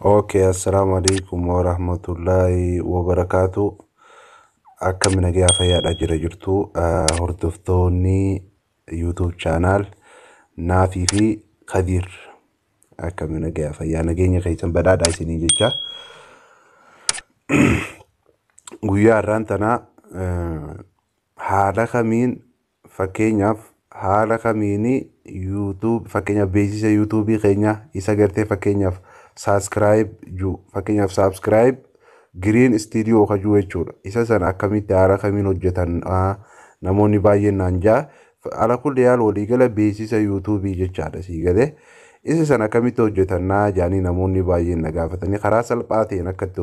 Okay, assalamu alaikum warahmatullahi wabarakatuh. Akka minagaya fayyaadha jira jirtu hordoftoonni YouTube channel Naafi fi Kadir. Akka minagaya fayyaa nageenya keessan badhaadhaa isinii jecha. Guyyaa irraan tanaa haala kamiin fakkeenyaaf haala kamiin YouTube fakkeenyaaf beeksisa YouTube keenya isa gartee fakkeenyaaf subscribe green studio kajuu jechuudha. Isa sana akkamitti haala kamiin hojjetan namoonni baay'een naan jaa ala kulli yaal waliigala beeksisa YouTube jechaadha sii galee. Isa sana akkamitti hojjetan jaanii namoonni baay'een na gaafatanii karaa salphaa ta'een akkatti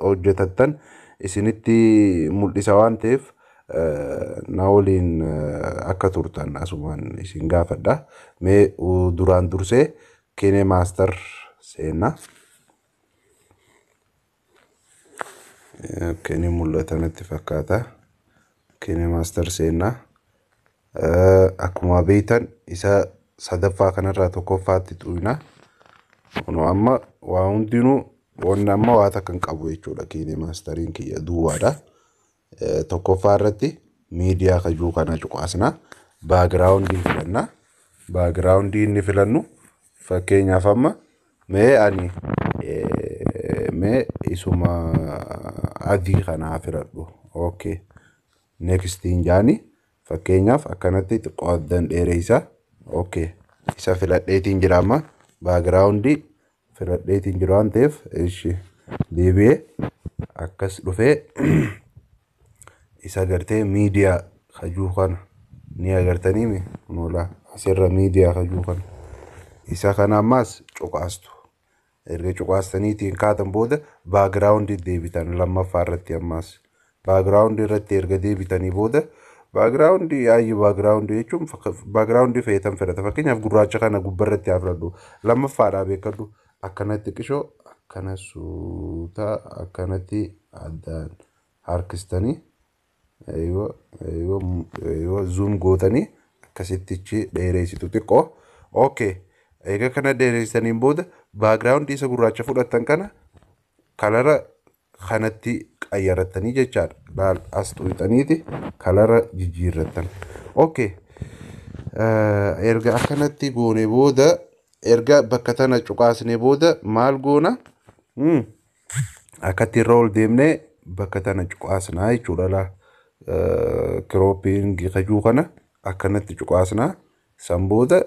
hojjetattan isinitti mul'isa waan ta'eef na waliin akka turtan asumaan isin gaafadha. Mee duraan dursee KineMaster seenna. Kini mul'ata natti fakkaata. KineMaster seenna. Akkuma beektan isa sadaffaa kanarraa tokkoffaatti xu'ina. Amma waa hundinuu waan amma waa takka hin qabu jechuudha. KineMasteriin kiyya duwwaadha. Tokkoffaa irratti miidiyaa kajuu kana cuqaasna. Baagiraawundii filanna. Baagiraawundii inni filannu fakkeenyaaf amma mee isuma adii kanaa filadhu. Okay. Nextiin jaani fakkeenyaaf akkanatti xiqqoo addan dheereysa. Okay. Isa filadheetiin jira amma baagiraawundii filadheetiin jira waan ta'eef ishi deebi'ee akkas dhufee isa gartee miidiyaa kajuu kana ni agartanii noola asirra miidiyaa kajuu kana isa kana ammaas cuqaastu. Erga cuqaastaniitiin kaatan booda baagiraawundii deebitan lammaffaa irratti ammaas baagiraawundii irratti erga deebitanii booda baagiraawundii baagiraawundii jechuun baagiraawundii feetan fedhata. Fakkeenyaaf gurraacha kana gubbarratti haa filadhu. Lammaffaadhaa beekadhu akkanatti qishoo akkana suutaa akkanatti addaan harkistanii zoom gootanii akkasittichi dheereessitu xiqqoo. Okay. Egaa kana dheereessaniin booda baagiraawundii isa gurraacha fudhattan kana kalara kanatti qayyarattanii jechaadha. Laal as xuuxaniiti kalara jijjiirrattan. Okay. Erga akkanatti goone booda erga bakka tana cuqaasnee booda maal goona? Akkatti irra ol deemnee bakka tana cuqaasnaa jechuudha laa. Kirooppingi kajuu kana akkanatti cuqaasnaa san booda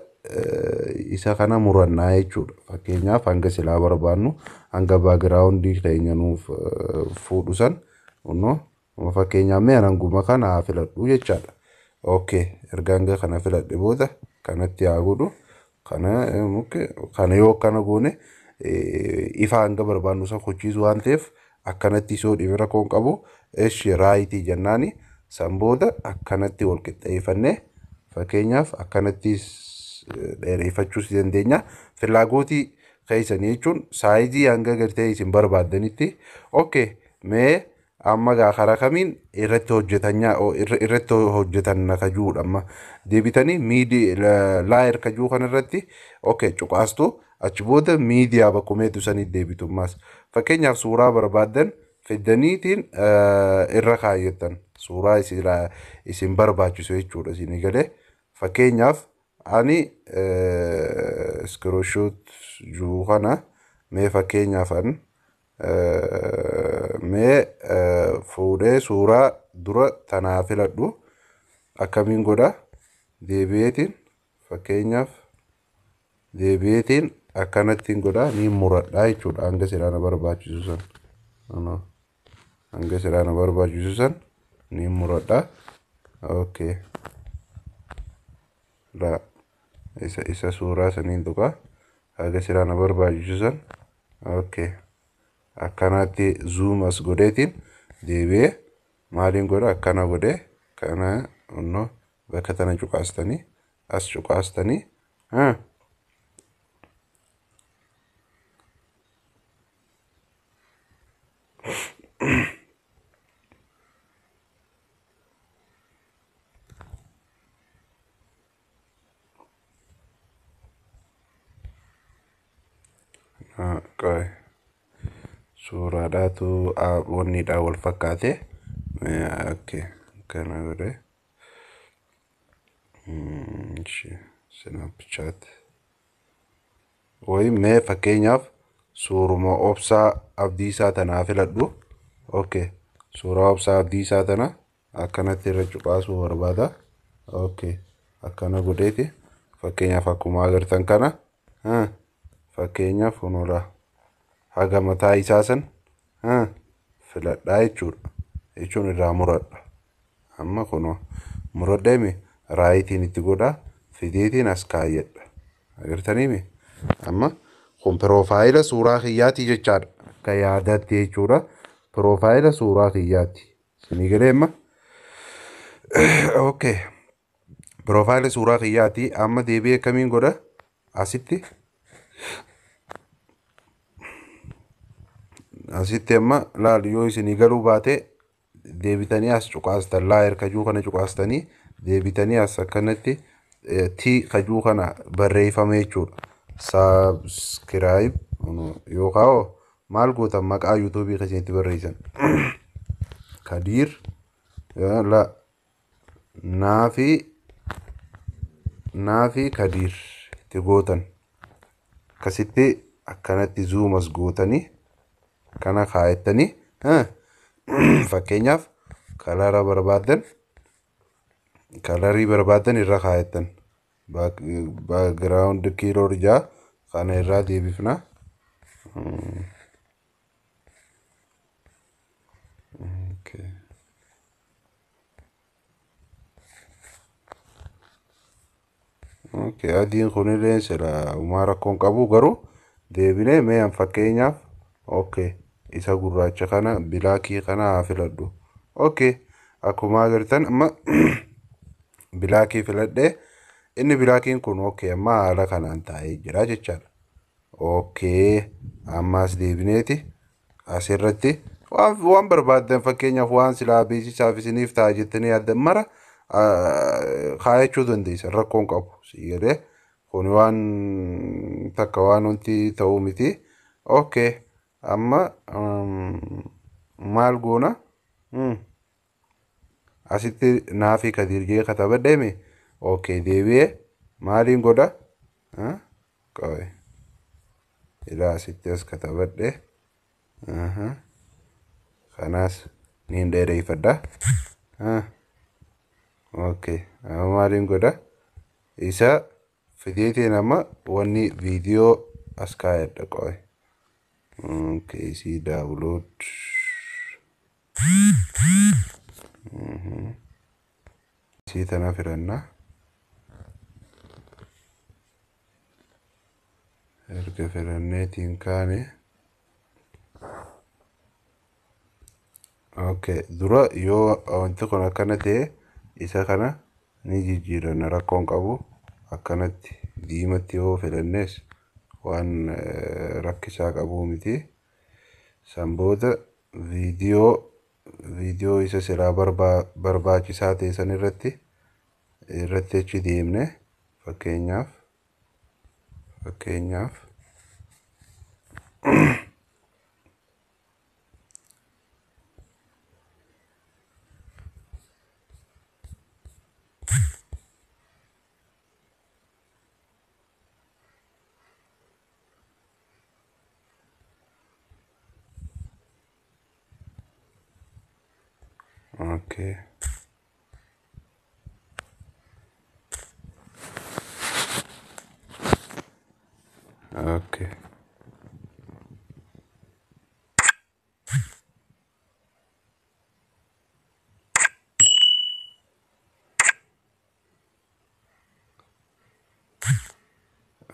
isa kana murannaa jechuudha. Fakkeenyaaf hanga silaa barbaannu hanga baagiraawundii keenya nuuf fuudhu san fakkeenyaaf mee hanguma kana filadhu jechaadha. Okay. Erga hanga kana filadhe booda kanatti haa godhu. Kana yoo akkana goone ifa hanga barbaannu san hojiisu waan ta'eef akkanatti isoo dhibira koon qabu ishi raayitii jennaani san booda akkanatti wal qixxeeffannee fakkeenyaaf akkanatti dheereeffachuus dandeenya. Filagootii keessanii jechuun saayizii hanga gartee isin barbaaddanitti. Okay. Mee amma karaa kamiin irratti hojjetan kajuudha amma deebitanii laayir kajuu kanarratti okay cuqaastu achi booda miidiyaa bakkumeetu sanii deebitummaas fakkeenyaaf suuraa barbaaddan fiddaniitiin irra kaayyattan suuraa isin barbaachisu jechuudha isin galee. Fakkeenyaaf ani screenshot juu kana mee fakkeenyaaf mee fuudhee suuraa dura tanaa filadhu akkamiin godha deebi'eetiin fakkeenyaaf deebi'eetiin akkanattiin godha ni muradhaa jechuudha hanga silaa na barbaachisu san. Hanga silaa na barbaachisu san ni muradhaa. Okay. Isa suuraa saniin tuqa hanga silaa na barbaachisu san. Okay. Akkanatti zoom as godheetiin deebi'ee maaliin godha akkana godhee kana bakka tana cuqaastanii as cuqaastanii Okay. suuraadhaatu wanniidha wal fakkaate. Okay, kana godhe. Snapchat wayii mee fakkeenyaaf suuruma obsaa Abdiisaa tanaa filadhu. Okay, suuraa obsaa Abdiisaa tana akkanatti irra cuqaasuu barbaada. Okay, akkana godheeti fakkeenyaaf akkuma agartan kana fakkeenyaaf kunuudha haga mataa isaa san filadhaa jechuun irraa muradha. Amma kunoo muradheemi raayitiin itti godhaa fideetiin as kaayyadha. Agartaniimi amma kun piroofaayila suuraa kiyyaati jechaadha. Akka yaadaatti jechuudha. Piroofaayila suuraa kiyyaati. Isinii galeemma? Okay. Piroofaayila suuraa kiyyaati. Amma deebi'ee akkamiin godha? Asitti amma laal yoo isinii galuu baate deebitanii as cuqaastan laayir kajuu kana cuqaastanii deebitanii as akkanatti kajuu kana barreeffame jechuudha. Subscribe yookaan maal gootan maqaa yuutuubii keessatti barreessan. Kadiir naafi Kadiir itti gootan akkasitti akkanatti zuumas gootanii kana kaayettanii fakkeenyaaf kalarii barbaadan irra kaayettan background kiiloor jaa kana irraa deebifna. Okay, adiin kunillee sila umaa rakkoon qabu garuu deebinee mee fakkeenyaaf okay isa gurraacha kana bilaakii kana haa filadhu. Okay, akkuma agartan amma bilaakii filadhee inni bilaakiin kun okay amma haala kanaan taa'ee jira jechaadha. Okay, ammas deebineeti asirratti waan barbaadan fakkeenyaaf waan silaa beeksisaaf isiniif ta'a jettanii yaaddan mara kaayachuu dandeessan rakkoon qabu. Sigalee kun waan takka waan wanti ta'uu miti. Okay, amma maal goona? Asitti naafi Kadiir jee katabadheemi. Okay, deebi'ee maaliin godha? Qabe ilaa asitti as katabadhe. Kanaas niin dheereeffadha. Okay, amma maaliin godha? Isa fideetiin amma wanni viidiyoo as kaayadha qo'e. Okay, see download. Sii tana filanna. Erga filanneetiin kaane. Okay, dura yoo wanti kun akkana ta'e isa kana ni jijjiiranna rakkoon qabu. Akkanatti diimatti yoo filannees waan rakkisaa qabu miti. San booda viidiyoo isa silaa barbaachisaa ta'e san irratti achi deemne fakkeenyaaf okay. Okay.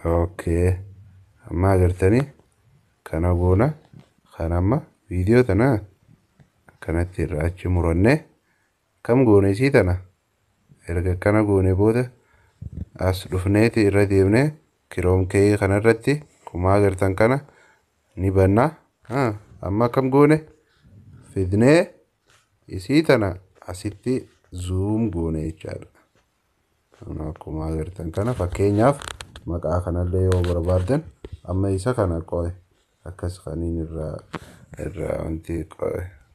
Okay. Amma agartanii kana goona kana amma viidiyoo tana kanatti irraa achi muranne kam goone isii tana erga kana goone booda as dhufneeti irra deemne kiroom kee kana irratti kuma agartan kana ni banna. Amma kam goone fidnee isii tana asitti zoom goone jechaadha. Akkuma agartan kana fakkeenyaaf maqaa kanallee yoo barbaadan amma isa kana qo'e akkas kaniin irraa wanti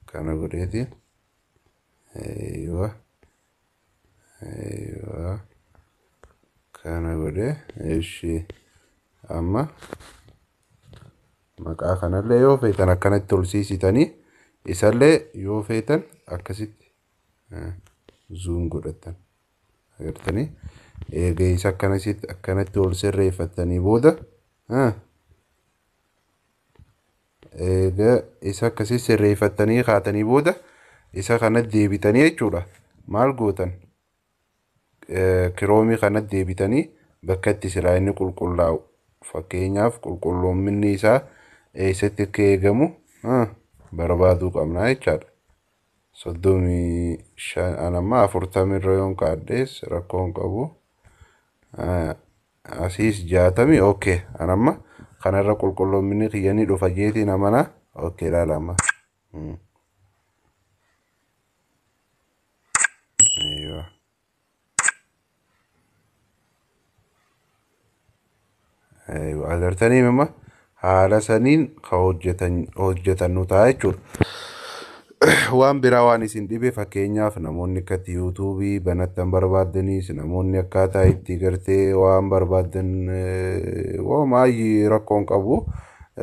kana godheeti kana godhe ishi amma maqaa kanallee yoo feetan akkanatti tolsiisitanii isallee yoo feetan akkasitti zoom godhatan agartanii eega isa akkanatti ol sirreeffatanii booda eega isa akkasii sirreeffatanii kaatanii booda isa kanatti deebitanii jechuudha maal gootan kiroomii kanatti deebitanii bakka itti silaa inni qulqullaa'u fakkeenyaaf qulqulloominni isaa eessatti akka eegamu barbaaduu qabna jechaadha. 35 amma 40 irra yoon kaadhees rakkoon qabu asiis 60 okay anamma kanarra qulqulloominni kiyyanii dhufa jeetiin amana okay laalama agartanii mama haala saniin ka hojjetan nu ta'a jechuudha. Waan biraa waan isin dhibe fakkeenyaaf namoonni akkatti yuutuubii banattan barbaadaniis namoonni akkaataa itti gartee waan barbaadan maayii rakkoon qabu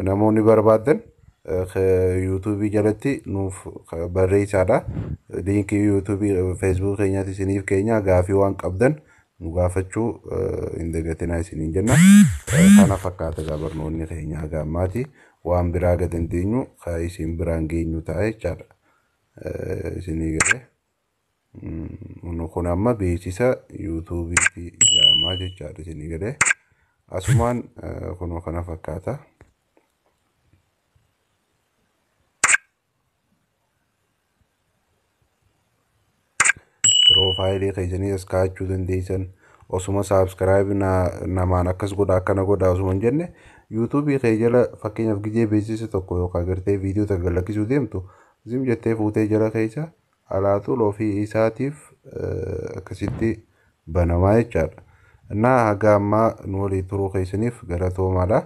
namoonni barbaadan yuutuubii jalatti nuuf barreessaadha liinkii yuutuubii feesbuuk keenyaatti isiniif keenya gaafii waan qabdan nu gaafachuu hin dagatinaa isiniin jenna kana fakkaata barnoonni keenya gaammaati waan biraa gad dandeenyu ka isin biraan geenyu ta'a jechaadha. Isinii galee kun amma beeksisa yuutuubiitti jaamaa jechaadha isinii galee asumaan kun kana fakkaata. Profaayilii keessanii as kaa'achuu dandeessan osuma saabskiraayib namaan akkas godha akkana godha osuma hin jenne yuutuubii kee jala fakkeenyaaf gijee beeksisa tokko yookaan gartee viidiyoo takka lakkisuu deemtu zim jettee fuutee jala keessa alaatu loofii isaatiif akkasitti banamaa jechaadha. Innaa haga ammaa nu walii turuu keessaniif galatoomaadha.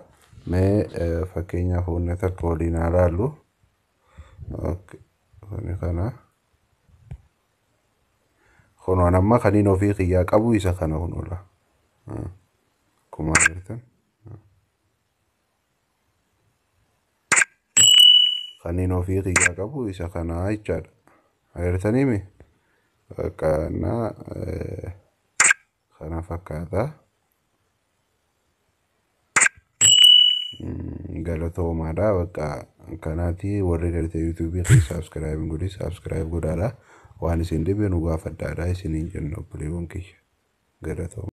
Mee fakkeenyaaf wanna takka waliin haa laallu. Kana kunoon amma kaniin ofii kiyyaa qabu isa kana kunola kuma agartan kaniin ofii kiyyaa qabu isa kana jechaadha agartaniimi kana kana fakkaata galatoomaadha bakka kanaati warri gartee yuutuubii keessa saabskiraayib godhaadha waan isin dhibe nu gaafadhaadha isiniin jenna obboleewwan kiyya galatooma.